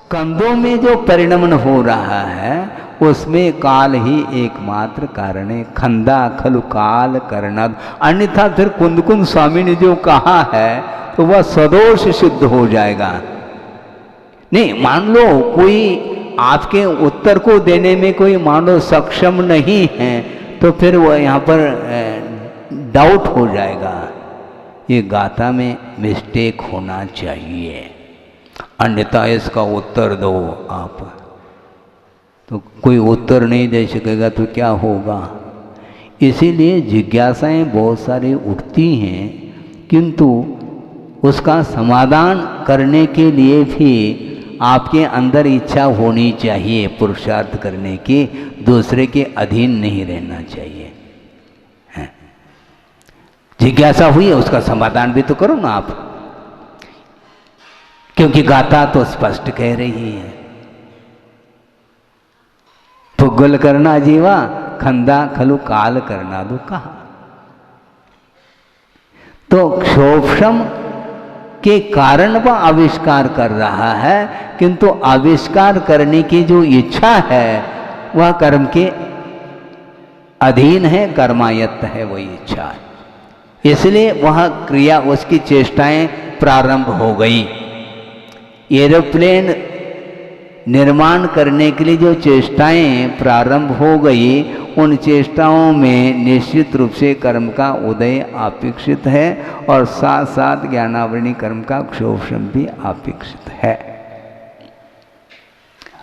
स्कंदों में जो परिणमन हो रहा है उसमें काल ही एकमात्र कारण है। खंदा खलु काल करनद, अन्यथा फिर कुंद कुंद स्वामी ने जो कहा है तो वह सदोष सिद्ध हो जाएगा। नहीं, मान लो कोई आपके उत्तर को देने में कोई मान लो सक्षम नहीं है तो फिर वह यहाँ पर डाउट हो जाएगा। ये गाथा में मिस्टेक होना चाहिए, अन्यथा इसका उत्तर दो आप, तो कोई उत्तर नहीं दे सकेगा तो क्या होगा। इसीलिए जिज्ञासाएं बहुत सारी उठती हैं, किंतु उसका समाधान करने के लिए भी आपके अंदर इच्छा होनी चाहिए पुरुषार्थ करने की, दूसरे के अधीन नहीं रहना चाहिए। जिज्ञासा हुई है, उसका समाधान भी तो करो ना आप, क्योंकि गाथा तो स्पष्ट कह रही है, पुगल करना जीवा खंदा खलु काल करना दो कहा। तो क्षोभम के कारण वह आविष्कार कर रहा है, किंतु आविष्कार करने की जो इच्छा है वह कर्म के अधीन है, कर्मायत्त है वही इच्छा है। इसलिए वह क्रिया, उसकी चेष्टाएं प्रारंभ हो गई। एरोप्लेन निर्माण करने के लिए जो चेष्टाएं प्रारंभ हो गई, उन चेष्टाओं में निश्चित रूप से कर्म का उदय अपेक्षित है और साथ साथ ज्ञानावरणी कर्म का क्षोभम भी अपेक्षित है।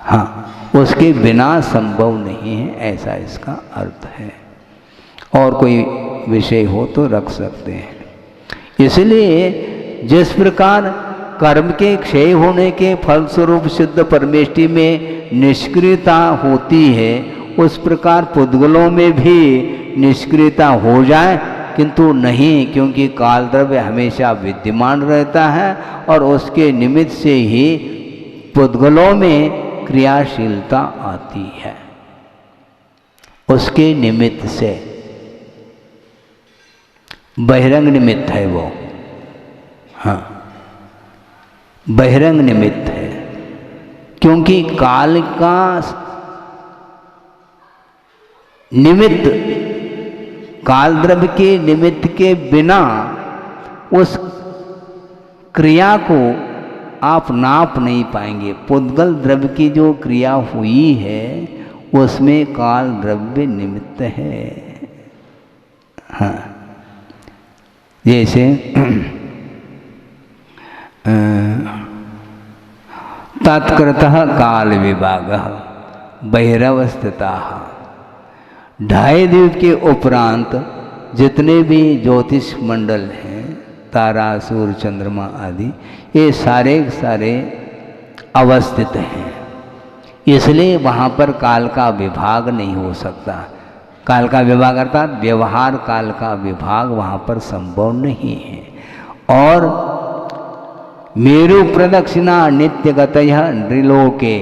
हाँ, उसके बिना संभव नहीं है, ऐसा इसका अर्थ है। और कोई विषय हो तो रख सकते हैं। इसलिए जिस प्रकार कर्म के क्षय होने के फलस्वरूप सिद्ध परमेष्टि में निष्क्रियता होती है, उस प्रकार पुद्गलों में भी निष्क्रियता हो जाए, किंतु नहीं, क्योंकि काल द्रव्य हमेशा विद्यमान रहता है और उसके निमित्त से ही पुद्गलों में क्रियाशीलता आती है। उसके निमित्त से बहिरंग निमित्त है वो, हाँ बहिरंग निमित्त है, क्योंकि काल का निमित्त, काल द्रव्य के निमित्त के बिना उस क्रिया को आप नाप नहीं पाएंगे। पुद्गल द्रव्य की जो क्रिया हुई है उसमें काल द्रव्य निमित्त है। हाँ, जैसे तत्कृतः काल विभाग बहिरवस्थिता, ढाई द्वीप के उपरांत जितने भी ज्योतिष मंडल हैं, तारा सूर्य चंद्रमा आदि, ये सारे सारे अवस्थित हैं। इसलिए वहाँ पर काल का विभाग नहीं हो सकता। काल का विभाग अर्थात व्यवहार काल का विभाग वहाँ पर संभव नहीं है। और मेरु प्रदक्षिणा नित्यगतयः नृलोके,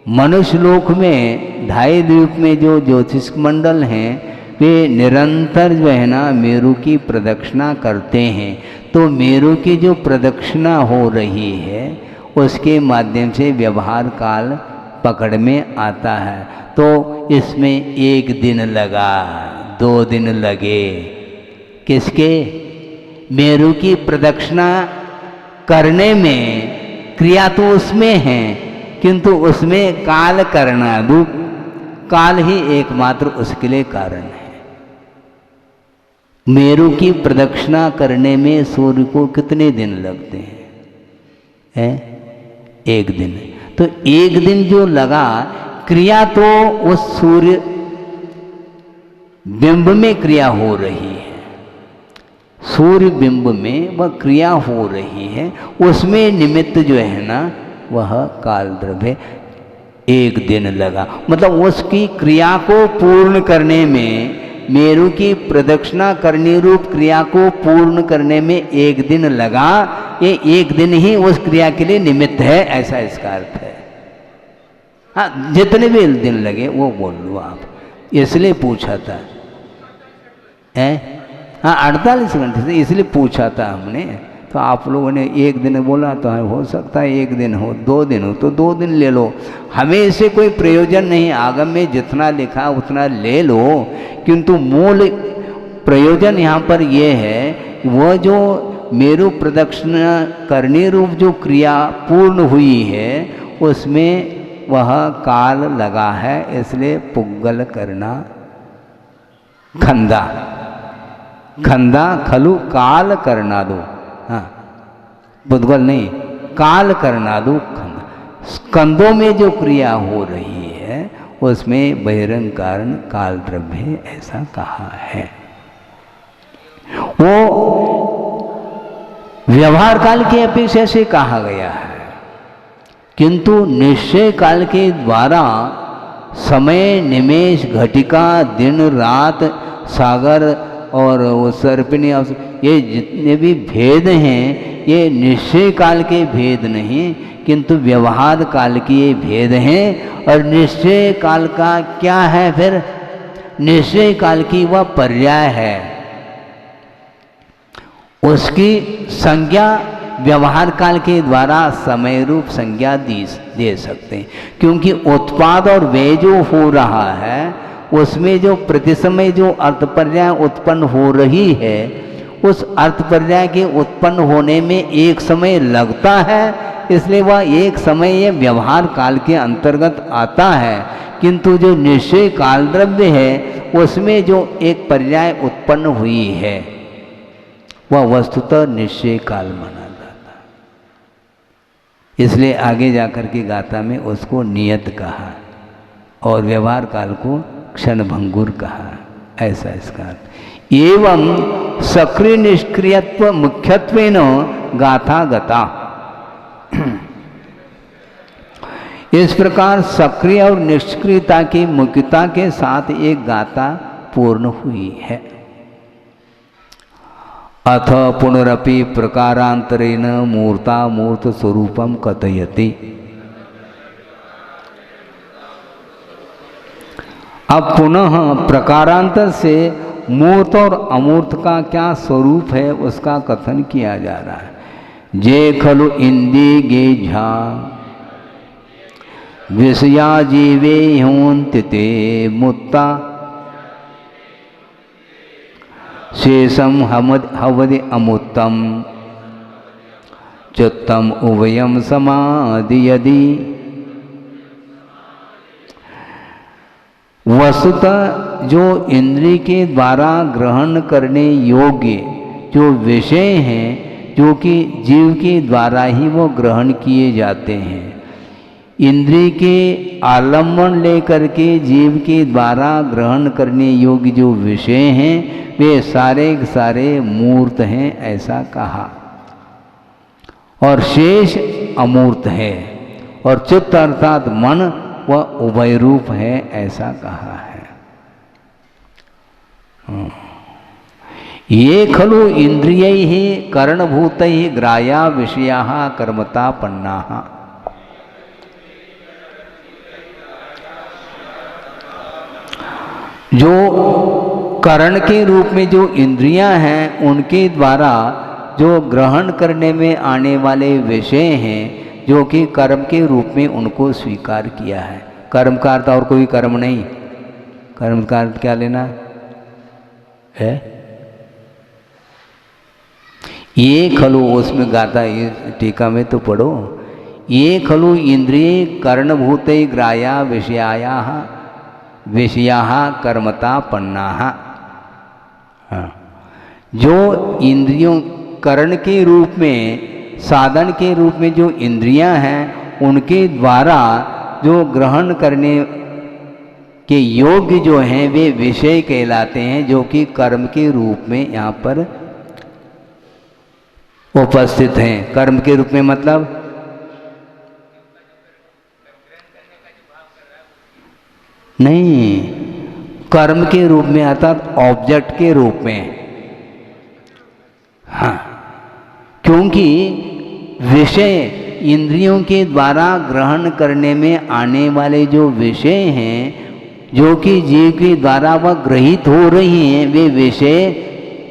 मनुष्य लोक में ढाई द्वीप में जो ज्योतिष मंडल हैं वे निरंतर जो है ना मेरु की प्रदक्षिणा करते हैं। तो मेरु की जो प्रदक्षिणा हो रही है उसके माध्यम से व्यवहार काल पकड़ में आता है। तो इसमें 1 दिन लगा, 2 दिन लगे, किसके? मेरु की प्रदक्षिणा करने में। क्रिया तो उसमें है, किंतु उसमें काल करना दो, काल ही एकमात्र उसके लिए कारण है। मेरु की प्रदक्षिणा करने में सूर्य को कितने दिन लगते हैं? 1 दिन। तो 1 दिन जो लगा, क्रिया तो उस सूर्य बिंब में क्रिया हो रही है, सूर्य बिंब में वह क्रिया हो रही है, उसमें निमित्त जो है ना वह काल द्रव्य 1 दिन लगा। मतलब उसकी क्रिया को पूर्ण करने में, मेरु की प्रदक्षिणा करने रूप क्रिया को पूर्ण करने में 1 दिन लगा। ये 1 दिन ही उस क्रिया के लिए निमित्त है, ऐसा इसका अर्थ है। हाँ, जितने भी दिन लगे वो बोल लो आप, इसलिए पूछा था। हाँ, 48 घंटे से इसलिए पूछा था हमने, तो आप लोगों ने एक दिन बोला तो हो सकता है एक दिन हो, 2 दिन हो तो 2 दिन ले लो, हमें इससे कोई प्रयोजन नहीं। आगम में जितना लिखा उतना ले लो, किंतु मूल प्रयोजन यहाँ पर यह है वह जो मेरु प्रदक्षिणा करने रूप जो क्रिया पूर्ण हुई है उसमें वह काल लगा है, इसलिए पुग्गल करना खंदा, खंदा खलु काल करना दो, हाँ पुद्गल नहीं, काल करना दो खंदा। स्कंदों में जो क्रिया हो रही है उसमें बहिरंग कारण काल द्रव्य ऐसा कहा है। वो व्यवहार काल की अपेक्षा से कहा गया है, किंतु निश्चय काल के द्वारा समय, निमेष, घटिका, दिन, रात, सागर और वो सर्पिणी, ये जितने भी भेद हैं ये निश्चय काल के भेद नहीं, किंतु व्यवहार काल के ये भेद हैं। और निश्चय काल का क्या है फिर? निश्चय काल की वह पर्याय है, उसकी संज्ञा व्यवहार काल के द्वारा समय रूप संज्ञा दे सकते हैं, क्योंकि उत्पाद और व्यय जो हो रहा है उसमें जो प्रतिसमय जो अर्थपर्याय उत्पन्न हो रही है उस अर्थपर्याय के उत्पन्न होने में एक समय लगता है, इसलिए वह एक समय ये व्यवहार काल के अंतर्गत आता है। किंतु जो निश्चय काल द्रव्य है उसमें जो एक पर्याय उत्पन्न हुई है वह वस्तुतः निश्चय काल माना जाता है, इसलिए आगे जाकर के गाथा में उसको नियत कहा और व्यवहार काल को क्षणभंगुर कहा, ऐसा इसका अर्थ। एवं सक्रिय निष्क्रियत्व मुख्यत्वेन गाथा गता। इस प्रकार सक्रिय और निष्क्रियता की मुख्यता के साथ एक गाथा पूर्ण हुई है। अथ पुनरपि प्रकारांतरेण मूर्ता मूर्त स्वरूपम कथयति। अब पुनः प्रकारांतर से मूर्त और अमूर्त का क्या स्वरूप है उसका कथन किया जा रहा है। जे खलु इंदी गे झा विषया जीवे होन्ति ते मुत्ता शेषम हवदि अमुत्तम चित्तम उभयम समाधि यदि। वस्तुतः जो इंद्रिय के द्वारा ग्रहण करने योग्य जो विषय हैं जो कि जीव के द्वारा ही वो ग्रहण किए जाते हैं, इंद्रिय के आलम्बन लेकर के जीव के द्वारा ग्रहण करने योग्य जो विषय हैं वे सारे के सारे मूर्त हैं, ऐसा कहा। और शेष अमूर्त है और चित्त अर्थात मन वह उभय रूप है, ऐसा कहा है। ये खलु इंद्रिय ही करणभूत ही ग्राह्या विषया कर्मता पन्ना। जो करण के रूप में जो इंद्रियां हैं उनके द्वारा जो ग्रहण करने में आने वाले विषय हैं जो कि कर्म के रूप में उनको स्वीकार किया है। कर्म का अर्थ और कोई कर्म नहीं, कर्म का अर्थ क्या लेना है? ये खलु, उसमें गाता ये टीका में तो पढ़ो, ये खलु इंद्रिय कर्णभूत ग्राह्या विषया कर्मता पन्ना। जो इंद्रियों कर्ण के रूप में साधन के रूप में जो इंद्रियां हैं उनके द्वारा जो ग्रहण करने के योग्य जो हैं वे विषय कहलाते हैं, जो कि कर्म के रूप में यहाँ पर उपस्थित हैं। कर्म के रूप में मतलब नहीं, कर्म के रूप में अर्थात ऑब्जेक्ट के रूप में। हाँ, क्योंकि विषय इंद्रियों के द्वारा ग्रहण करने में आने वाले जो विषय हैं जो कि जीव के द्वारा वह ग्रहित हो रही हैं वे विषय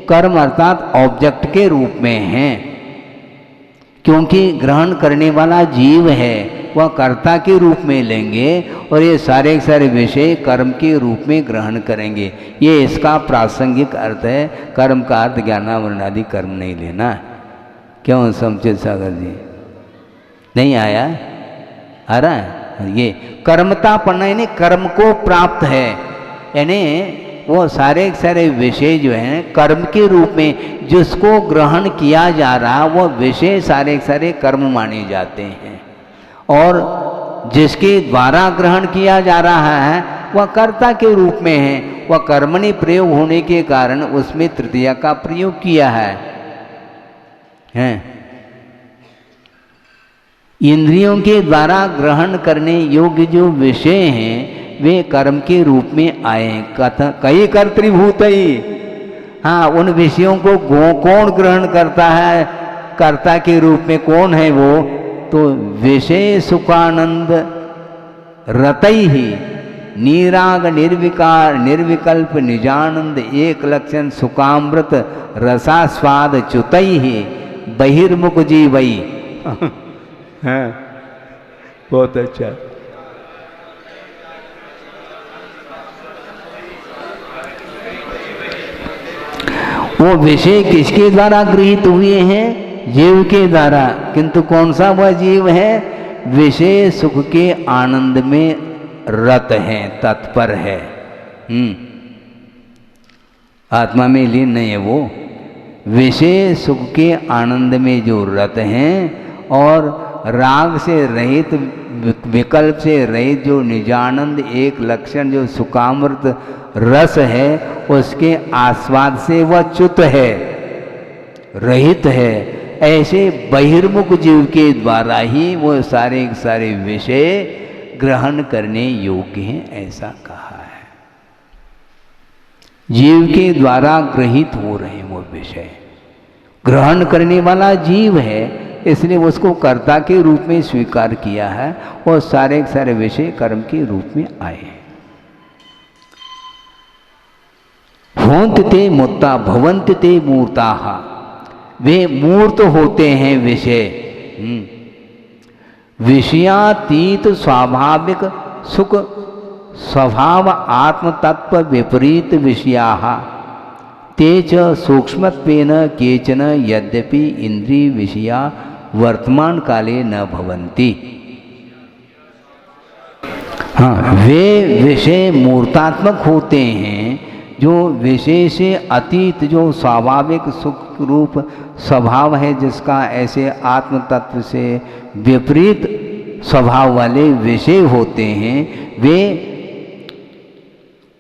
कर्म अर्थात ऑब्जेक्ट के रूप में हैं। क्योंकि ग्रहण करने वाला जीव है, वह कर्ता के रूप में लेंगे और ये सारे के सारे विषय कर्म के रूप में ग्रहण करेंगे। ये इसका प्रासंगिक अर्थ है। कर्म का अर्थ ज्ञानावरणादि कर्म नहीं लेना। क्यों समझे सागर जी? नहीं आया? आ रहा है? ये कर्मतापन्न यानी कर्म को प्राप्त है, यानी वो सारे के सारे विषय जो हैं कर्म के रूप में जिसको ग्रहण किया जा रहा, वो विषय सारे के सारे कर्म माने जाते हैं। और जिसके द्वारा ग्रहण किया जा रहा है वह कर्ता के रूप में है। वह कर्मणि प्रयोग होने के कारण उसमें तृतीया का प्रयोग किया है। इंद्रियों के द्वारा ग्रहण करने योग्य जो विषय हैं वे कर्म के रूप में आए। कई कर्तृभूत ही, हाँ, उन विषयों को कौन ग्रहण करता है कर्ता के रूप में? कौन है वो? तो विषय सुखानंद रतई ही निराग निर्विकार निर्विकल्प निजानंद एक लक्षण सुखामृत रसास्वाद च्युतई ही बहिर्मुख जीवई। बहुत अच्छा। वो विषय किसके द्वारा गृहीत हुए हैं? जीव के द्वारा। किंतु कौन सा वह जीव है? विषय सुख के आनंद में रत है, तत्पर है। आत्मा में लीन नहीं है वो। विषय सुख के आनंद में जो रत हैं और राग से रहित विकल्प से रहित जो निजानंद एक लक्षण जो सुखामृत रस है उसके आस्वाद से वह च्युत है, रहित है। ऐसे बहिर्मुख जीव के द्वारा ही वो सारे सारे विषय ग्रहण करने योग्य हैं, ऐसा कहा है। जीव के द्वारा ग्रहित हो रहे हैं वो विषय। ग्रहण करने वाला जीव है, इसलिए उसको कर्ता के रूप में स्वीकार किया है और सारे सारे विषय कर्म के रूप में आए हैं। होंत ते मूर्ता भवंत ते मूर्ताः, वे मूर्त होते हैं विषय। विषयातीत स्वाभाविक सुख स्वभाव आत्म तत्व विपरीत विषयाः ते च सूक्ष्मत्वेन केचन यद्यपि इंद्रिय विषया वर्तमान काले न भवन्ति। हाँ, वे विषय मूर्तात्मक होते हैं जो विषय से अतीत जो स्वाभाविक सुख रूप स्वभाव है, जिसका ऐसे आत्म तत्व से विपरीत स्वभाव वाले विषय होते हैं, वे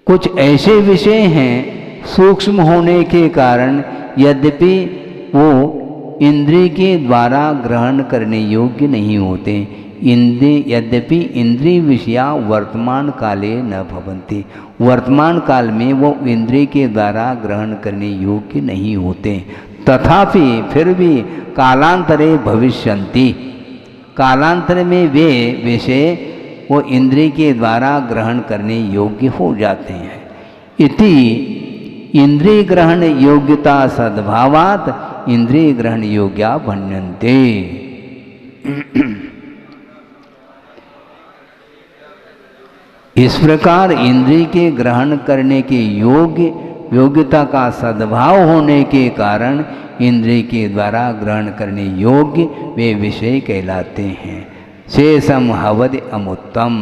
कुछ ऐसे विषय हैं सूक्ष्म होने के कारण यद्यपि वो इंद्रिय के द्वारा ग्रहण करने योग्य नहीं होते। यद्यपि इंद्रिय विषया वर्तमान काले न भवन्ति, वर्तमान काल में वो इंद्रिय के द्वारा ग्रहण करने योग्य नहीं होते। तथापि फिर भी कालांतरे भविष्यन्ति, कालांतर में वे विषय वो इंद्रिय के द्वारा ग्रहण करने योग्य हो जाते हैं। इति इंद्रिय ग्रहण योग्यता सद्भावात इंद्रिय ग्रहण योग्या भण्यन्ते। इस प्रकार इंद्रिय के ग्रहण करने के योग्यता का सद्भाव होने के कारण इंद्रिय के द्वारा ग्रहण करने योग्य वे विषय कहलाते हैं। शेषम हवद अमुत्तम,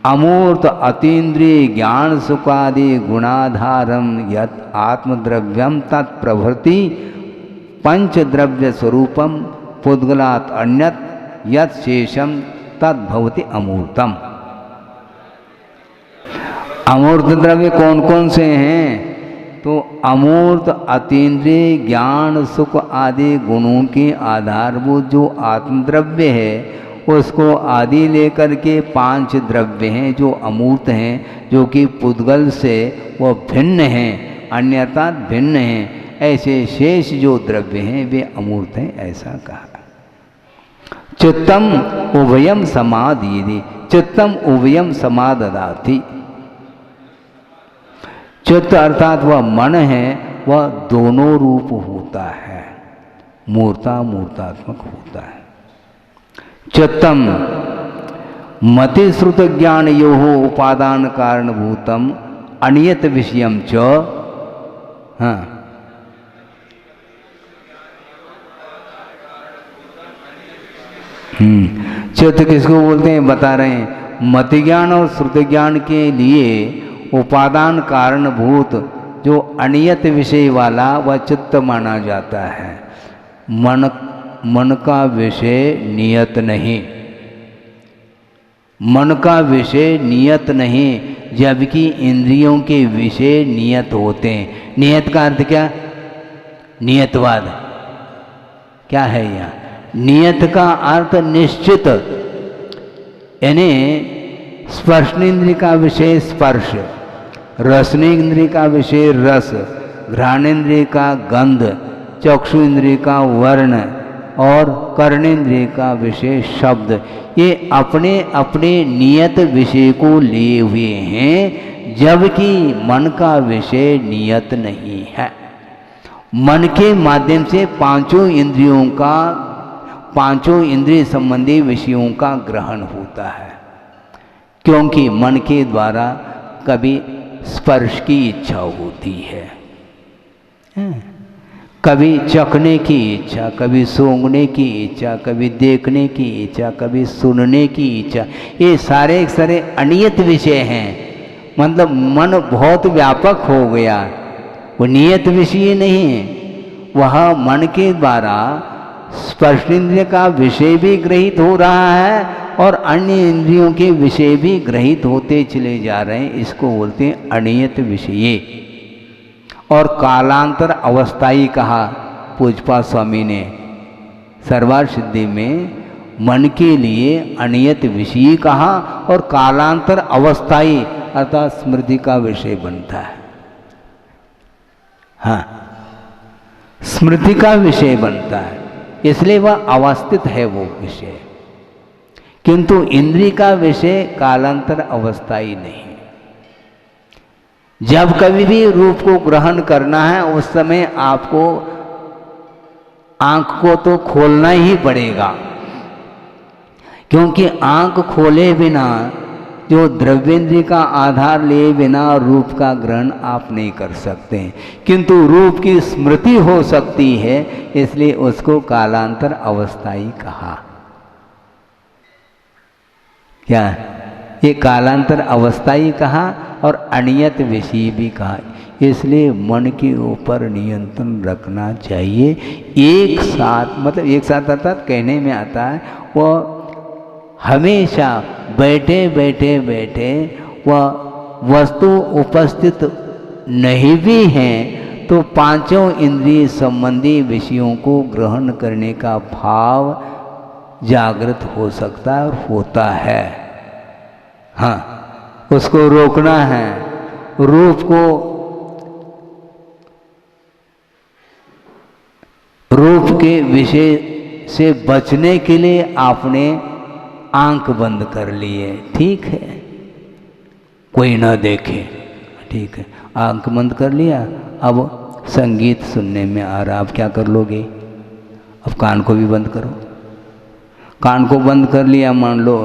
अमूर्त अतीन्द्रिय ज्ञान सुखादि गुणाधारम यत् आत्मद्रव्यम तत्प्रभृति पंचद्रव्य स्वरूपम पुद्गलात् अन्यत् यत् शेषम तद्भवति अमूर्तम। अमूर्त द्रव्य कौन कौन से हैं? तो अमूर्त अतीन्द्रिय ज्ञान सुख आदि गुणों के आधारभूत जो आत्मद्रव्य है उसको आदि लेकर के 5 द्रव्य हैं जो अमूर्त हैं, जो कि पुद्गल से वो भिन्न हैं, अन्यथा भिन्न हैं। ऐसे शेष जो द्रव्य हैं वे अमूर्त हैं, ऐसा कहा। चित्तम उभयम समाधि, चित्तम उभयम समाददाति। चित्त अर्थात वह मन है, वह दोनों रूप होता है। मूर्तात्मक होता है। चित्तम मति श्रुत ज्ञान यो उपादान कारणभूतम अनियत विषयम च। हाँ, चित्त किसको बोलते हैं बता रहे हैं। मति ज्ञान और श्रुति ज्ञान के लिए उपादान कारणभूत जो अनियत विषय वाला वह चित्त माना जाता है। मन का विषय नियत नहीं, मन का विषय नियत नहीं, जबकि इंद्रियों के विषय नियत होते हैं। नियत का अर्थ क्या? नियतवाद क्या है यहाँ? नियत का अर्थ निश्चित, यानी स्पर्शनेन्द्रिय का विषय स्पर्श, रसनेन्द्रिय का विषय रस, घ्राणेन्द्रिय का गंध, चक्षु इंद्रिय का वर्ण और कर्णेन्द्रिय का विषय शब्द, ये अपने अपने नियत विषय को लिए हुए हैं, जबकि मन का विषय नियत नहीं है। मन के माध्यम से पांचों इंद्रिय संबंधी विषयों का ग्रहण होता है, क्योंकि मन के द्वारा कभी स्पर्श की इच्छा होती है, कभी चखने की इच्छा, कभी सूंघने की इच्छा, कभी देखने की इच्छा, कभी सुनने की इच्छा। ये सारे सारे अनियत विषय हैं। मतलब मन बहुत व्यापक हो गया, वो नियत विषय नहीं है। वह मन के द्वारा स्पर्शेंद्रिय का विषय भी ग्रहित हो रहा है और अन्य इंद्रियों के विषय भी ग्रहित होते चले जा रहे हैं। इसको बोलते हैं अनियत विषय। और कालांतर अवस्थाई कहा पूजपा स्वामी ने सर्वार सिद्धि में, मन के लिए अनियत विषय कहा और कालांतर अवस्थाई अर्थात स्मृति का विषय बनता है। हाँ, स्मृति का विषय बनता है, इसलिए वह अवस्थित है वो विषय, किंतु इंद्रिय का विषय कालांतर अवस्थाई नहीं। जब कभी भी रूप को ग्रहण करना है उस समय आपको आंख को तो खोलना ही पड़ेगा, क्योंकि आंख खोले बिना, जो द्रव्येंद्रिय का आधार लिए बिना रूप का ग्रहण आप नहीं कर सकते हैं। किंतु रूप की स्मृति हो सकती है, इसलिए उसको कालांतर अवस्थाई कहा। क्या ये कालांतर अवस्थाई कहा और अनियत विषय भी कहा। इसलिए मन के ऊपर नियंत्रण रखना चाहिए। एक साथ, मतलब एक साथ अर्थात कहने में आता है, वो हमेशा बैठे बैठे वह वस्तु उपस्थित नहीं भी हैं तो पांचों इंद्रिय संबंधी विषयों को ग्रहण करने का भाव जागृत हो सकता है और होता है। हाँ, उसको रोकना है। रूप के विषय से बचने के लिए आपने आंख बंद कर लिए, ठीक है, कोई ना देखे, ठीक है, आंख बंद कर लिया। अब संगीत सुनने में आ रहा, अब क्या कर लोगे? अब कान को भी बंद करो। कान को बंद कर लिया, मान लो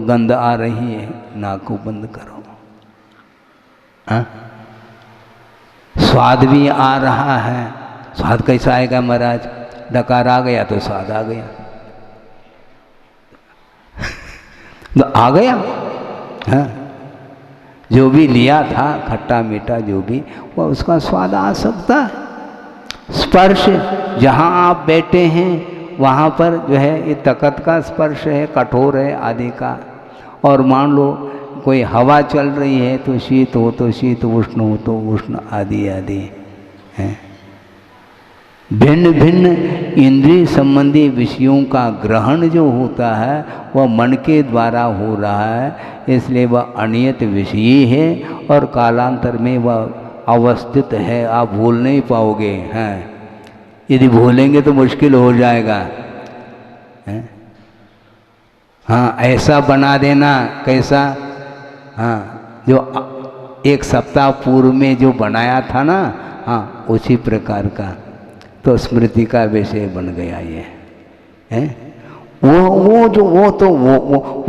गंध आ रही है, नाक को बंद करो। हाँ? स्वाद भी आ रहा है, स्वाद कैसा आएगा महाराज? डकार आ गया तो स्वाद आ गया, तो आ गया। हाँ, जो भी लिया था खट्टा मीठा जो भी, वह उसका स्वाद आ सकता है। स्पर्श, जहाँ आप बैठे हैं वहाँ पर जो है ये तकत का स्पर्श है, कठोर है आदि का। और मान लो कोई हवा चल रही है तो शीत हो तो शीत, उष्ण हो तो उष्ण, आदि आदि हैं। भिन्न भिन्न इंद्रिय संबंधी विषयों का ग्रहण जो होता है वह मन के द्वारा हो रहा है, इसलिए वह अनियत विषय है और कालांतर में वह अवस्थित है। आप भूल नहीं पाओगे। हैं, यदि भूलेंगे तो मुश्किल हो जाएगा। हैं? हाँ, ऐसा बना देना, कैसा? हाँ, जो एक सप्ताह पूर्व में जो बनाया था ना, हाँ, उसी प्रकार का तो स्मृति का विषय बन गया ये है। वो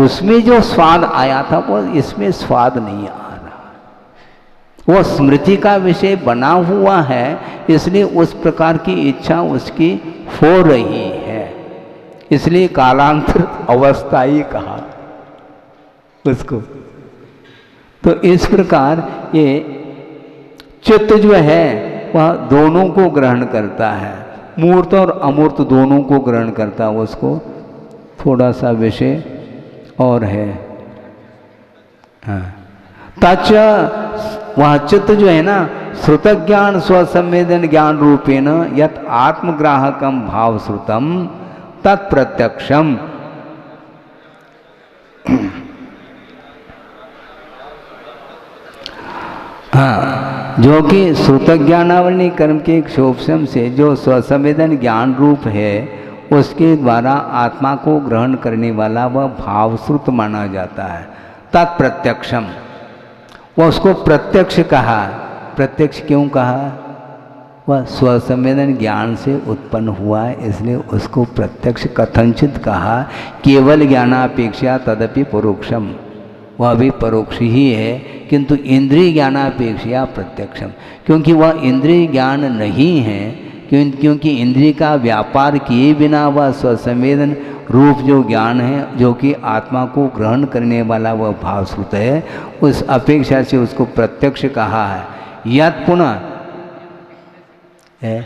उसमें जो स्वाद आया था वो इसमें स्वाद नहीं आ रहा। वो स्मृति का विषय बना हुआ है, इसलिए उस प्रकार की इच्छा उसकी हो रही है, इसलिए कालांतर अवस्थाई कहा उसको। तो इस प्रकार ये चित्त जो है वह दोनों को ग्रहण करता है, मूर्त और अमूर्त दोनों को ग्रहण करता है। उसको थोड़ा सा विषय और है। हाँ, तच वह चित्त जो है ना, श्रुत ज्ञान स्वसंवेदन ज्ञान रूपेण यत आत्मग्राहकम भाव श्रुतम तत्प्रत्यक्षम। हाँ, जो कि श्रुत ज्ञानावरणी कर्म के क्षोभम से जो स्वसंवेदन ज्ञान रूप है, उसके द्वारा आत्मा को ग्रहण करने वाला वह भावश्रुत माना जाता है। तत्प्रत्यक्षम, वह उसको प्रत्यक्ष कहा। प्रत्यक्ष क्यों कहा? वह स्वसंवेदन ज्ञान से उत्पन्न हुआ है, इसलिए उसको प्रत्यक्ष कथनचित कहा। केवल ज्ञानापेक्षा तदपि परोक्षम, वह भी परोक्ष ही है, किंतु इंद्रिय ज्ञानापेक्षा प्रत्यक्षम, क्योंकि वह इंद्रिय ज्ञान नहीं है, क्योंकि इंद्रिय का व्यापार किए बिना वह स्वसंवेदन रूप जो ज्ञान है, जो कि आत्मा को ग्रहण करने वाला वह भावश्रुत है, उस अपेक्षा से उसको प्रत्यक्ष कहा है। यद पुनः है,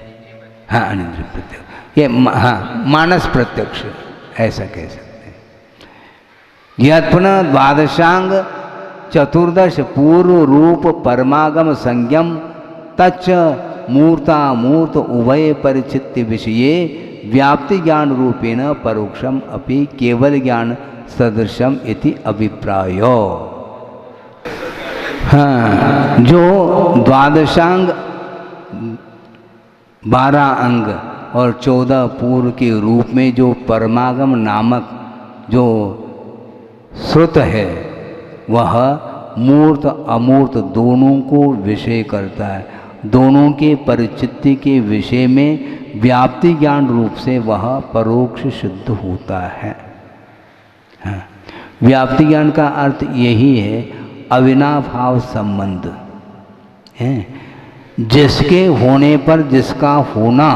हाँ अनिंद्रिय प्रत्यक्ष, ये हाँ मानस प्रत्यक्ष ऐसा कह सकते हैं। यद पुनः द्वादशांग चतुर्दश पूर्व रूप परमागम संज्ञम तच्च मूर्ता मूर्त उभय परिचित्य विषये व्याप्ति ज्ञान रूपेण परोक्षम अपि केवल ज्ञान सदृशम इति अभिप्रायो। हाँ, जो द्वादशांग 12 अंग और 14 पूर्व के रूप में जो परमागम नामक जो श्रुत है, वह मूर्त अमूर्त दोनों को विषय करता है। दोनों के परिचित्ति के विषय में व्याप्ति ज्ञान रूप से वह परोक्ष सिद्ध होता है। हाँ, व्याप्ति ज्ञान का अर्थ यही है, अविनाभाव संबंध है, जिसके होने पर जिसका होना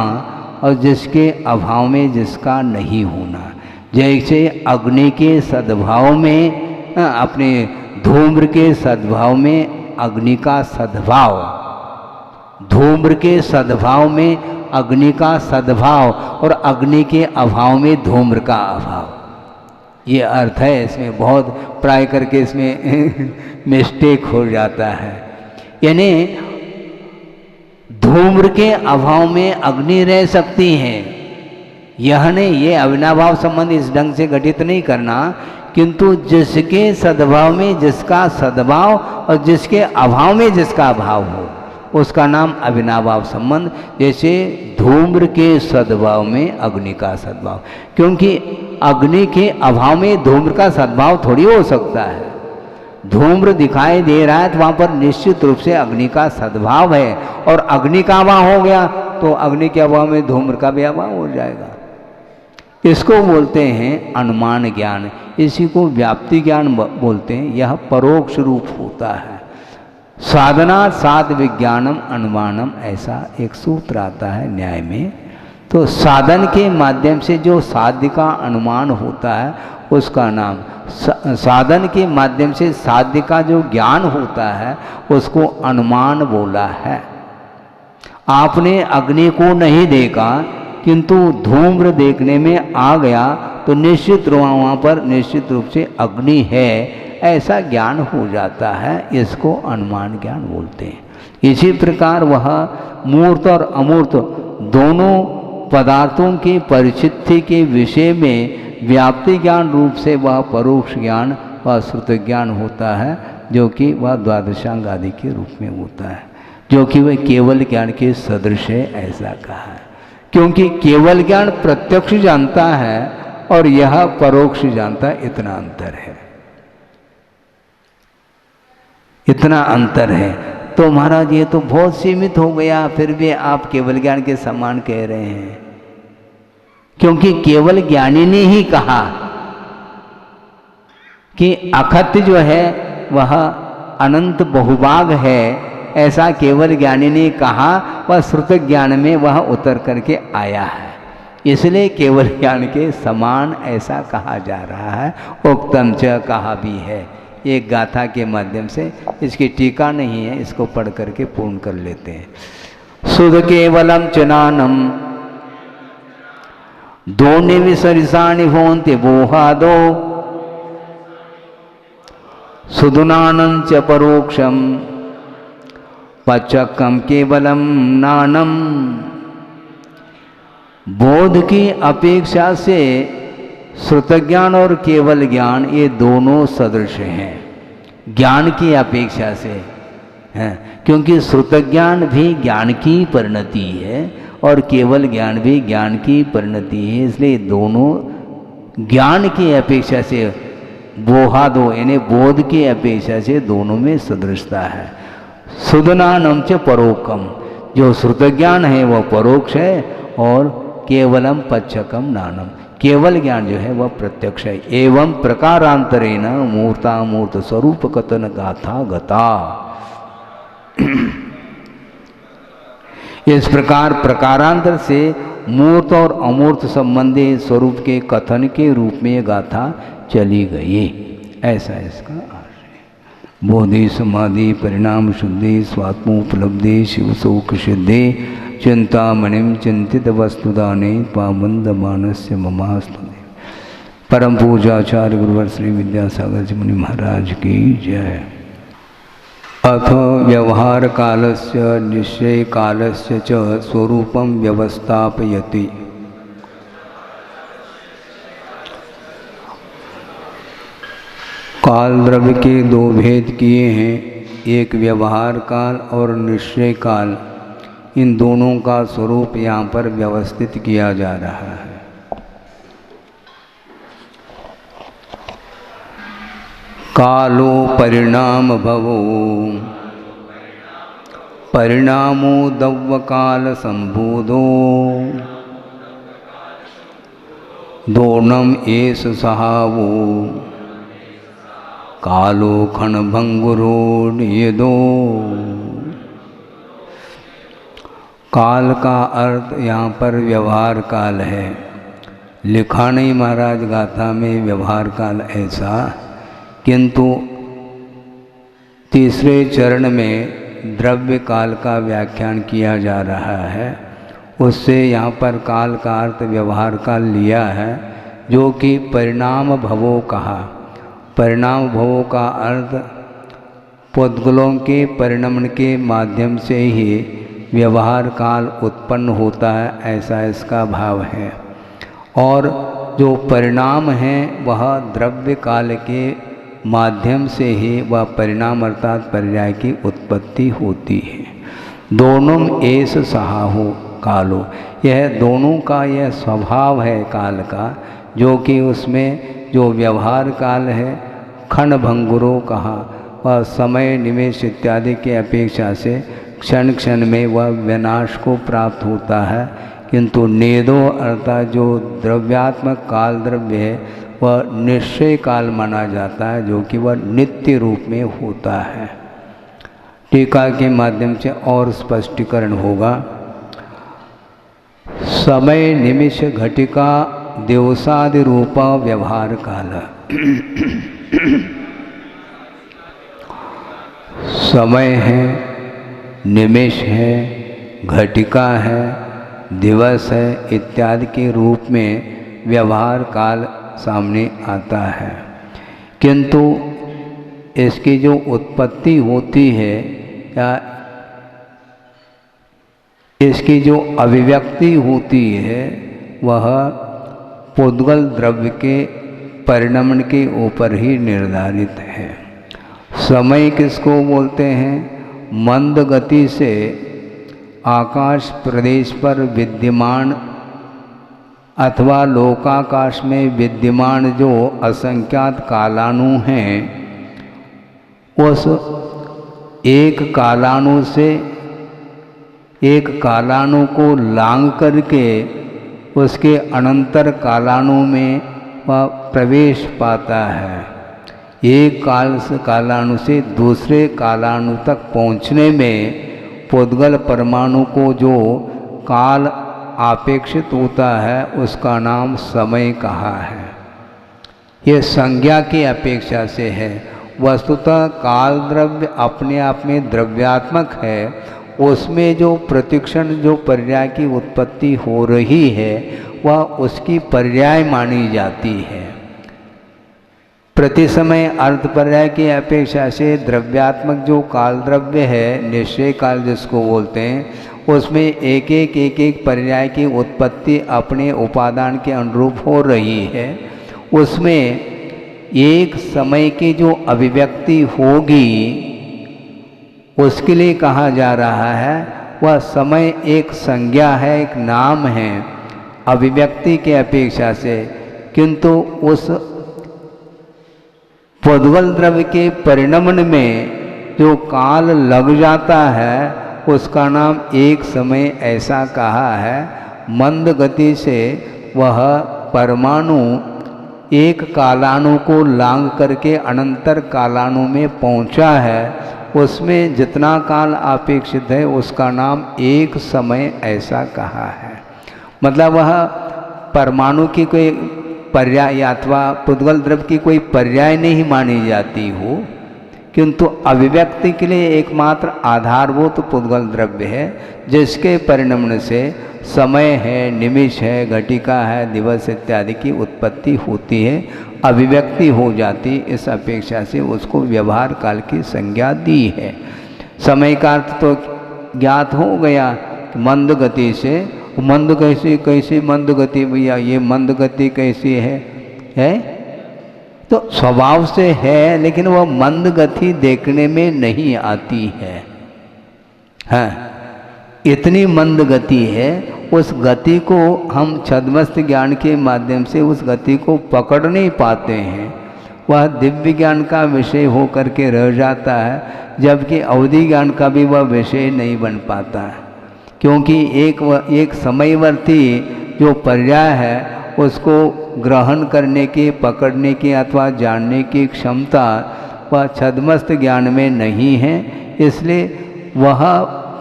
और जिसके अभाव में जिसका नहीं होना। जैसे अग्नि के सद्भाव में, अपने धूम्र के सद्भाव में अग्नि का सद्भाव, धूम्र के सद्भाव में अग्नि का सद्भाव और अग्नि के अभाव में धूम्र का अभाव, ये अर्थ है। इसमें बहुत प्राय करके इसमें मिस्टेक हो जाता है। यानी धूम्र के अभाव में अग्नि रह सकती है, यह नहीं, ये अविनाभाव संबंध इस ढंग से घटित नहीं करना, किंतु जिसके सद्भाव में जिसका सद्भाव और जिसके अभाव में जिसका अभाव हो, उसका नाम अविनाभाव संबंध। जैसे धूम्र के सद्भाव में अग्नि का सद्भाव, क्योंकि अग्नि के अभाव में धूम्र का सद्भाव थोड़ी हो सकता है। धूम्र दिखाई दे रहा है तो वहाँ पर निश्चित रूप से अग्नि का सद्भाव है, और अग्नि का अभाव हो गया तो अग्नि के अभाव में धूम्र का भी अभाव हो जाएगा। इसको बोलते हैं अनुमान ज्ञान, इसी को व्याप्ति ज्ञान बोलते हैं। यह परोक्ष रूप होता है। साधना साध विज्ञानम अनुमानम, ऐसा एक सूत्र आता है न्याय में। तो साधन के माध्यम से जो साध्य का अनुमान होता है, उसका नाम साधन के माध्यम से साध्य का जो ज्ञान होता है, उसको अनुमान बोला है। आपने अग्नि को नहीं देखा, किंतु धूम्र देखने में आ गया, तो निश्चित वहाँ पर निश्चित रूप से अग्नि है, ऐसा ज्ञान हो जाता है। इसको अनुमान ज्ञान बोलते हैं। इसी प्रकार वह मूर्त और अमूर्त दोनों पदार्थों की परिचिति के विषय में व्याप्ति ज्ञान रूप से वह परोक्ष ज्ञान व श्रुत ज्ञान होता है, जो कि वह द्वादशांग आदि के रूप में होता है, जो कि वह केवल ज्ञान के सदृश है, ऐसा कहा है। क्योंकि केवल ज्ञान प्रत्यक्ष जानता है और यह परोक्ष जानता है, इतना अंतर है, इतना अंतर है। तो महाराज ये तो बहुत सीमित हो गया, फिर भी आप केवल ज्ञान के समान कह रहे हैं। क्योंकि केवल ज्ञानी ने ही कहा कि अखत्य जो है वह अनंत बहुभाग है, ऐसा केवल ज्ञानी ने कहा, वह श्रुत ज्ञान में वह उतर करके आया है, इसलिए केवल ज्ञान के समान ऐसा कहा जा रहा है। उक्तम च कहा भी है, एक गाथा के माध्यम से, इसकी टीका नहीं है, इसको पढ़ करके पूर्ण कर लेते हैं। सुध केवलम चनानम दो निविसरिसानि होन्ति बोहादो सुधुनानं च परोक्षम पचक्कम केवलम नानम। बोध की अपेक्षा से श्रुत ज्ञान और केवल ज्ञान ये दोनों सदृश हैं, ज्ञान की अपेक्षा से है, क्योंकि श्रुत ज्ञान भी ज्ञान की परिणति है और केवल ज्ञान भी ज्ञान की परिणति है, इसलिए दोनों ज्ञान की अपेक्षा से बोहादो यानी बोध की अपेक्षा से दोनों में सदृशता है। सुधनानम च परोक्षम, जो श्रुत ज्ञान है वह परोक्ष है और केवलम पच्छकम नानम, केवल ज्ञान जो है वह प्रत्यक्ष है। एवं प्रकारांतरेण मूर्तामूर्त स्वरूप कथन गाथा गता। इस प्रकार प्रकारांतर से मूर्त और अमूर्त संबंधी स्वरूप के कथन के रूप में ये गाथा चली गई, ऐसा इसका आशय। बोधि समाधि परिणाम शुद्धि स्वात्मोपलब्धि शिव शोक सिद्धि चिंतामणिम चिंतित वस्तुदाने पाबंद मानस्य ममास्तु। परम पूजाचार्य गुरुवर श्री विद्यासागर जी मुनि महाराज की जय। अथ व्यवहार कालस्य निश्चय कालस्य च स्वरूपम व्यवस्थापयति। काल द्रव्य के दो भेद किए हैं, एक व्यवहार काल और निश्चय काल। इन दोनों का स्वरूप यहाँ पर व्यवस्थित किया जा रहा है। कालो परिणाम भवो परिणामो दव्य काल संबोधो दोनम एष सहावो कालो क्षणभंगुरो नियदो। काल का अर्थ यहाँ पर व्यवहार काल है। लिखा नहीं महाराज गाथा में व्यवहार काल ऐसा, किंतु तीसरे चरण में द्रव्य काल का व्याख्यान किया जा रहा है। उससे यहाँ पर काल का अर्थ व्यवहार काल लिया है, जो कि परिणाम भवो कहा। परिणाम भवो का अर्थ पुद्गलों के परिणमन के माध्यम से ही व्यवहार काल उत्पन्न होता है, ऐसा इसका भाव है। और जो परिणाम है वह द्रव्य काल के माध्यम से ही वह परिणाम अर्थात पर्याय की उत्पत्ति होती है। दोनों एष सहाहो कालो, यह दोनों का यह स्वभाव है काल का, जो कि उसमें जो व्यवहार काल है क्षणभंगुरो कहा, वह समय निमेष इत्यादि के अपेक्षा से क्षण क्षण में वह विनाश को प्राप्त होता है। किंतु नेदो अर्थात जो द्रव्यात्मक काल द्रव्य है वह निश्चय काल माना जाता है, जो कि वह नित्य रूप में होता है। टीका के माध्यम से और स्पष्टीकरण होगा। समय निमिष घटिका दिवसादि रूपा व्यवहार काल। समय है, निमिष है, घटिका है, दिवस है इत्यादि के रूप में व्यवहार काल सामने आता है। किंतु इसकी जो उत्पत्ति होती है या इसकी जो अभिव्यक्ति होती है वह पुद्गल द्रव्य के परिणमन के ऊपर ही निर्धारित है। समय किसको बोलते हैं? मंद गति से आकाश प्रदेश पर विद्यमान अथवा लोकाकाश में विद्यमान जो असंख्यात कालाणु हैं, उस एक कालाणु को लांग करके उसके अनंतर कालाणु में वह प्रवेश पाता है। एक कालाणु से दूसरे कालाणु तक पहुँचने में पुद्गल परमाणु को जो काल अपेक्षित होता है उसका नाम समय कहा है। ये संज्ञा की अपेक्षा से है। वस्तुतः काल द्रव्य अपने आप में द्रव्यात्मक है, उसमें जो प्रतिक्षण जो पर्याय की उत्पत्ति हो रही है वह उसकी पर्याय मानी जाती है। प्रति समय अर्थ पर्याय की अपेक्षा से द्रव्यात्मक जो काल द्रव्य है, निश्चय काल जिसको बोलते हैं, उसमें एक एक पर्याय की उत्पत्ति अपने उपादान के अनुरूप हो रही है। उसमें एक समय की जो अभिव्यक्ति होगी उसके लिए कहा जा रहा है वह समय एक संज्ञा है, एक नाम है अभिव्यक्ति के अपेक्षा से, किंतु उस पुद्गल द्रव्य के परिणमन में जो काल लग जाता है उसका नाम एक समय ऐसा कहा है। मंद गति से वह परमाणु एक कालाणु को लांग करके अनंतर कालाणु में पहुंचा है, उसमें जितना काल अपेक्षित है उसका नाम एक समय ऐसा कहा है। मतलब वह परमाणु की कोई पर्याय अथवा पुद्गल द्रव्य की कोई पर्याय नहीं मानी जाती हो, किंतु अभिव्यक्ति के लिए एकमात्र आधारभूत पुद्गल द्रव्य है जिसके परिणमन से समय है, निमिष है, घटिका है, दिवस इत्यादि की उत्पत्ति होती है, अभिव्यक्ति हो जाती। इस अपेक्षा से उसको व्यवहार काल की संज्ञा दी है। समय का अर्थ तो ज्ञात हो गया मंद गति से। मंद कैसी मंद गति भैया, ये मंद गति कैसी है? तो स्वभाव से है, लेकिन वह मंद गति देखने में नहीं आती है। हाँ, इतनी मंद गति है, उस गति को हम छद्मस्त ज्ञान के माध्यम से उस गति को पकड़ नहीं पाते हैं। वह दिव्य ज्ञान का विषय हो करके रह जाता है, जबकि अवधि ज्ञान का भी वह विषय नहीं बन पाता है, क्योंकि एक समयवर्ती जो पर्याय है उसको ग्रहण करने की, पकड़ने की अथवा जानने की क्षमता वह छद्मस्त ज्ञान में नहीं है। इसलिए वह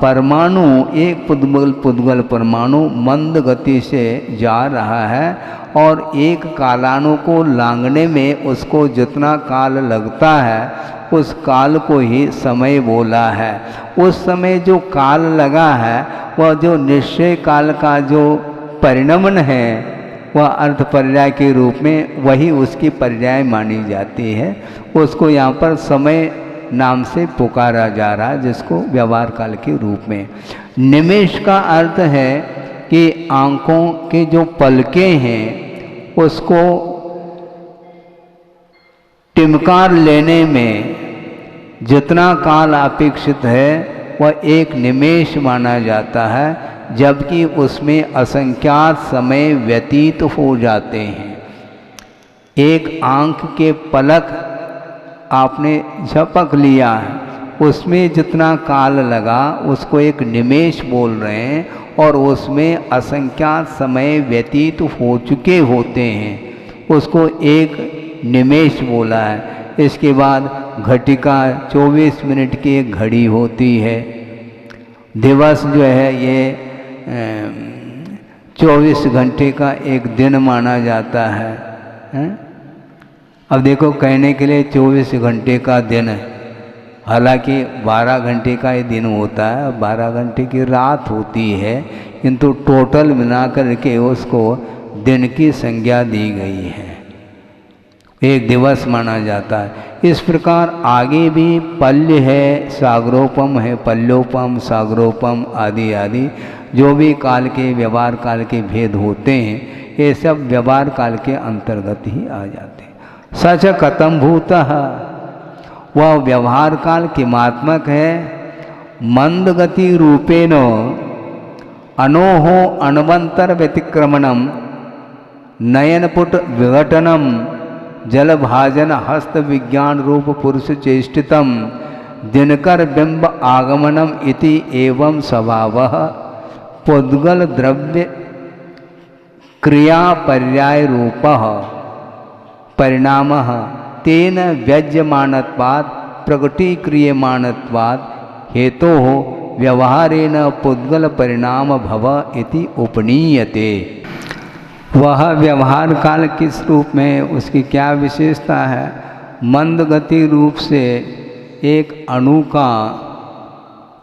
परमाणु एक पुद्गल परमाणु मंद गति से जा रहा है और एक कालाणु को लांघने में उसको जितना काल लगता है उस काल को ही समय बोला है। उस समय जो काल लगा है वह जो निश्चय काल का जो परिणमन है वह अर्थ पर्याय के रूप में वही उसकी पर्याय मानी जाती है। उसको यहाँ पर समय नाम से पुकारा जा रहा है, जिसको व्यवहार काल के रूप में। निमेष का अर्थ है कि आंखों के जो पलकें हैं उसको टिमकार लेने में जितना काल अपेक्षित है वह एक निमेष माना जाता है, जबकि उसमें असंख्यात समय व्यतीत हो जाते हैं। एक आंख के पलक आपने झपक लिया है, उसमें जितना काल लगा उसको एक निमेष बोल रहे हैं, और उसमें असंख्यात समय व्यतीत हो चुके होते हैं, उसको एक निमेष बोला है। इसके बाद घटिका 24 मिनट की एक घड़ी होती है। दिवस जो है ये 24 घंटे का एक दिन माना जाता है। अब देखो, कहने के लिए 24 घंटे का दिन है, हालांकि 12 घंटे का ये दिन होता है, 12 घंटे की रात होती है, किंतु टोटल मिलाकर के उसको दिन की संज्ञा दी गई है, एक दिवस माना जाता है। इस प्रकार आगे भी पल्य है, सागरोपम है, पल्योपम, सागरोपम आदि आदि जो भी काल के व्यवहार काल के भेद होते हैं, ये सब व्यवहार काल के अंतर्गत ही आ जाते हैं। सच कथम भूतः, वह व्यवहार काल किमात्मक है। मंद गति रूपेण अनोहो अणवंतर व्यतिक्रमणम नयनपुट विघटनम जलभाजन हस्त विज्ञान रूप पुरुष चेष्टितम दिनकर बिंब आगमनम इति एवं स्वभावः पुद्गल द्रव्य क्रिया पर्याय रूपः परिणामः तेन व्यज्यमानत्वात् प्रकटीक्रियमाणत्वात् हेतोः व्यवहारेण पुद्गल परिणाम भव इति उपनीयते। वह व्यवहार काल किस रूप में, उसकी क्या विशेषता है? मंद गति रूप से एक अणु का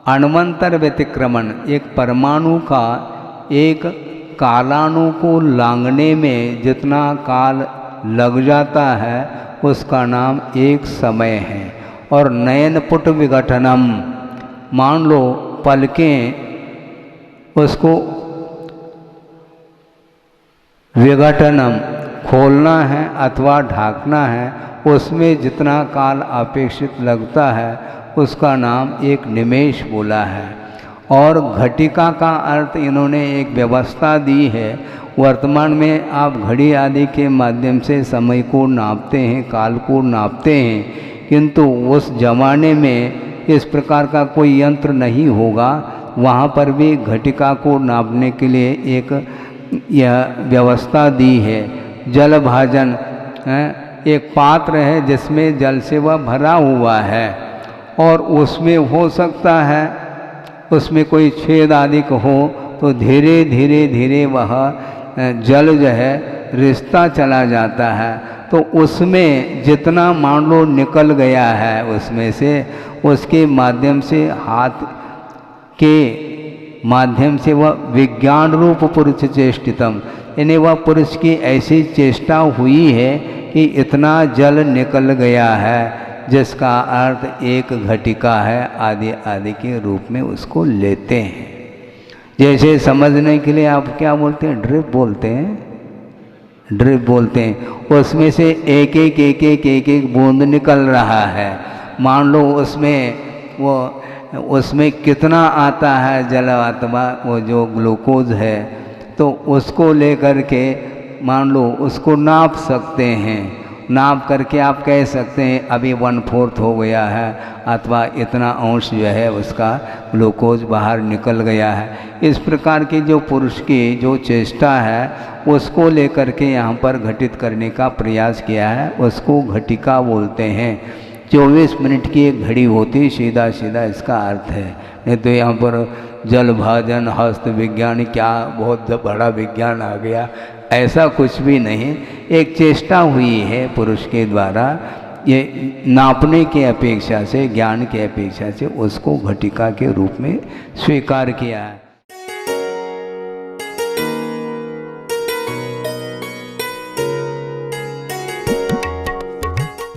अण्वंतर व्यतिक्रमण, एक परमाणु का एक कालाणु को लांघने में जितना काल लग जाता है उसका नाम एक समय है। और नयनपुट विघटनम, मान लो पलकें उसको विघटनम खोलना है अथवा ढाकना है, उसमें जितना काल अपेक्षित लगता है उसका नाम एक निमेष बोला है। और घटिका का अर्थ इन्होंने एक व्यवस्था दी है। वर्तमान में आप घड़ी आदि के माध्यम से समय को नापते हैं, काल को नापते हैं, किंतु उस जमाने में इस प्रकार का कोई यंत्र नहीं होगा। वहाँ पर भी घटिका को नापने के लिए एक यह व्यवस्था दी है। जल भाजन, एक पात्र है जिसमें जल से वह भरा हुआ है और उसमें हो सकता है उसमें कोई छेद आदि हो तो धीरे धीरे धीरे वह जल जो है रिसता चला जाता है। तो उसमें जितना मान लो निकल गया है उसमें से, उसके माध्यम से हाथ के माध्यम से वह विज्ञान रूप पुरुष चेष्टितम, यानी वह पुरुष की ऐसी चेष्टा हुई है कि इतना जल निकल गया है जिसका अर्थ एक घटिका है आदि आदि के रूप में उसको लेते हैं। जैसे समझने के लिए आप क्या बोलते हैं, ड्रिप बोलते हैं, ड्रिप बोलते हैं। उसमें से एक एक एक एक एक एक बूंद निकल रहा है। मान लो उसमें कितना आता है जल अथवा वो जो ग्लूकोज है, तो उसको लेकर के मान लो उसको नाप सकते हैं। नाप करके आप कह सकते हैं अभी 1/4 हो गया है अथवा इतना अंश जो है उसका ग्लूकोज बाहर निकल गया है। इस प्रकार की जो पुरुष की जो चेष्टा है उसको लेकर के यहाँ पर घटित करने का प्रयास किया है, उसको घटिका बोलते हैं। 24 मिनट की एक घड़ी होती, सीधा सीधा इसका अर्थ है। नहीं तो यहाँ पर जल भाजन हस्त विज्ञान क्या बहुत बड़ा विज्ञान आ गया, ऐसा कुछ भी नहीं। एक चेष्टा हुई है पुरुष के द्वारा ये नापने के अपेक्षा से, ज्ञान के अपेक्षा से उसको घटिका के रूप में स्वीकार किया है।